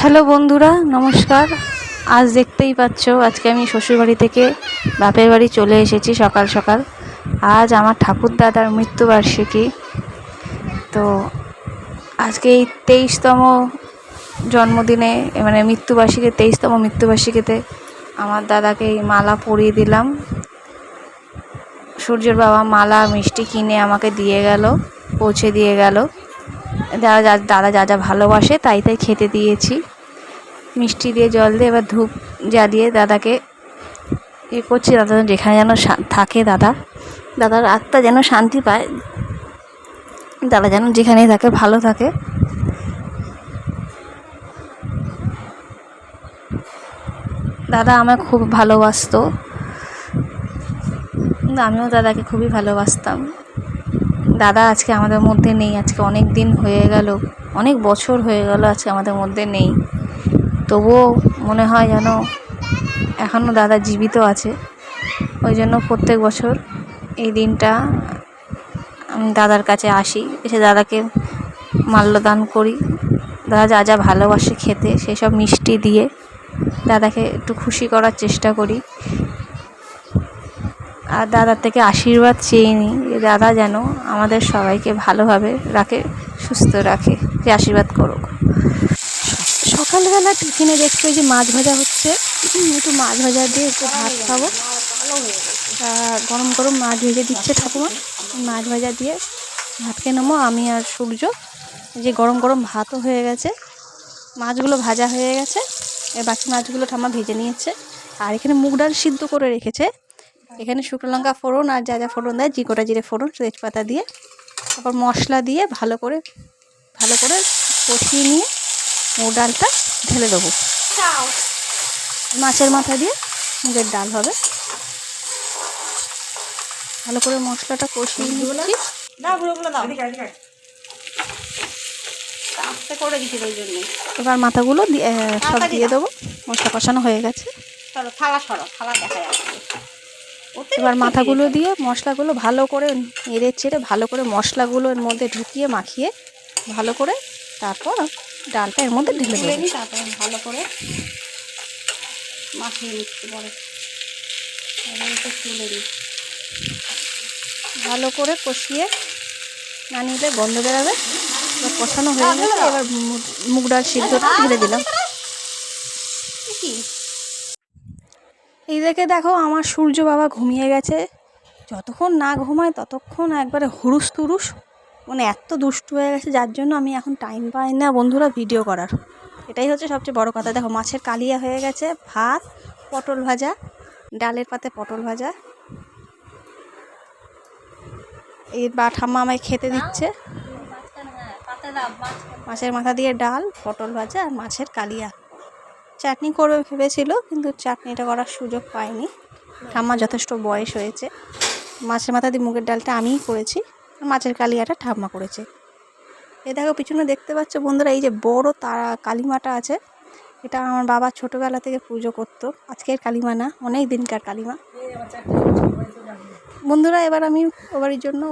Hello বন্ধুরা, নমস্কার। আজ দেখতেই পাচ্ছ আজকে আমি শ্বশুরবাড়ি থেকে বাপের বাড়ি চলে এসেছি সকাল সকাল। আজ আমার ঠাকুরদাদার মৃত্যুবার্ষিকী। তো আজকে এই 23তম জন্মদিনে মানে মৃত্যুবার্ষিকী 23তম মৃত্যুবার্ষিকীতে আমার দাদাকে এই মালা পরিয়ে দিলাম। সূর্যের বাবা মালা মিষ্টি কিনে আমাকে দিয়ে গেল, পৌঁছে দিয়ে গেল। দাদা যা যা ভালোবাসে তাই তাই খেতে দিয়েছি। মিষ্টি দিয়ে জল দিয়ে এবার ধূপ জ্বালিয়ে দাদাকে করছি। দাদা যেখানে যেন থাকে, দাদার আত্মা যেন শান্তি পায়, দাদা যেন যেখানেই থাকে ভালো থাকে। দাদা আমায় খুব ভালোবাসতো, আমিও দাদাকে খুবই ভালোবাসতাম। দাদা আজকে আমাদের মধ্যে নেই, আজকে অনেক দিন হয়ে গেল, অনেক বছর হয়ে গেল আজকে আমাদের মধ্যে নেই। তবুও মনে হয় যেন এখনও দাদা জীবিত আছে। ওই জন্য প্রত্যেক বছর এই দিনটা আমি দাদার কাছে আসি, এসে দাদাকে মাল্যদান করি। দাদা যা যা ভালোবাসে খেতে সেই সব মিষ্টি দিয়ে দাদাকে একটু খুশি করার চেষ্টা করি। আর দাদার থেকে আশীর্বাদ চেয়ে নিই, দাদা যেন আমাদের সবাইকে ভালোভাবে রাখে, সুস্থ রাখে, যে আশীর্বাদ করুক। সকালবেলা টিফিনে দেখছি যে মাছ ভাজা হচ্ছে, একটু মাছ ভাজা দিয়ে একটু ভাত খাবো। গরম গরম মাছ ভেজে দিচ্ছে ঠাকুমা, মাছ ভাজা দিয়ে ভাত খেয়ে নেবো আমি আর সূর্য। যে গরম গরম ভাতও হয়ে গেছে, মাছগুলো ভাজা হয়ে গেছে, বাকি মাছগুলো ঠাম্মা ভেজে নিয়েছে। আর এখানে মুগ ডাল সিদ্ধ করে রেখেছে। এখানে শুকনো লঙ্কা ফোড়ন আর যা যা ফোড়ন দেয়, গোটা জিরে ফোড়ন, তেজপাতা দিয়ে তারপর মশলা দিয়ে ভালো করে কষিয়ে নিয়ে মুগ ডালটা ঢেলে দেবো। মাছের মাথা দিয়ে মুগের ডাল হবে। ভালো করে মশলাটা কষিয়ে নিচ্ছি। এবার মাথাগুলো সব দিয়ে দেবো। মশলা কষানো হয়ে গেছে, এবার মাথাগুলো দিয়ে মশলাগুলো ভালো করে নেড়ে চেড়ে ভালো করে মশলাগুলো এর মধ্যে ঢুকিয়ে মাখিয়ে ভালো করে তারপর ডালটা এর মধ্যে ঢেলে দেবো। তারপর ভালো করে মাখিয়ে নিচ্ছি। পরে তুলে দিই, ভালো করে কষিয়ে না নিলে গন্ধ বেরোবে। এবার কষানো হয়ে গেছে, এবার মুগ ডাল সিদ্ধটা ঢেলে দিলাম। এই দেখো আমার সূর্য বাবা ঘুমিয়ে গেছে। যতক্ষণ না ঘুমায় ততক্ষণ একবারে হুরুস তুরুস, মানে এত দুষ্টু হয়ে গেছে, যার জন্য আমি এখন টাইম পাই না বন্ধুরা ভিডিও করার। এটাই হচ্ছে সবচেয়ে বড় কথা। দেখো মাছের কালিয়া হয়ে গেছে, ভাত, পটল ভাজা, ডালের পাতে পটল ভাজা। এই ঠাম্মা আমায় খেতে দিচ্ছে। মাছের মাথা দিয়ে ডাল, পটল ভাজা আর মাছের কালিয়া। চাটনি করবে ভেবেছিল, কিন্তু চাটনিটা করার সুযোগ পাইনি। ঠাম্মা যথেষ্ট বয়স হয়েছে। মাছের মাথা দিয়ে মুগের ডালটা আমিই করেছি, মাছের কালিয়াটা ঠাম্মা করেছে। এই দেখো পিছনে দেখতে পাচ্ছ বন্ধুরা, এই যে বড় তারা কালিমাটা আছে, এটা আমার বাবা ছোটোবেলা থেকে পুজো করতো। আজকের কালিমা না, অনেক দিনকার কালিমা বন্ধুরা। এবার আমি ও বাড়ির জন্য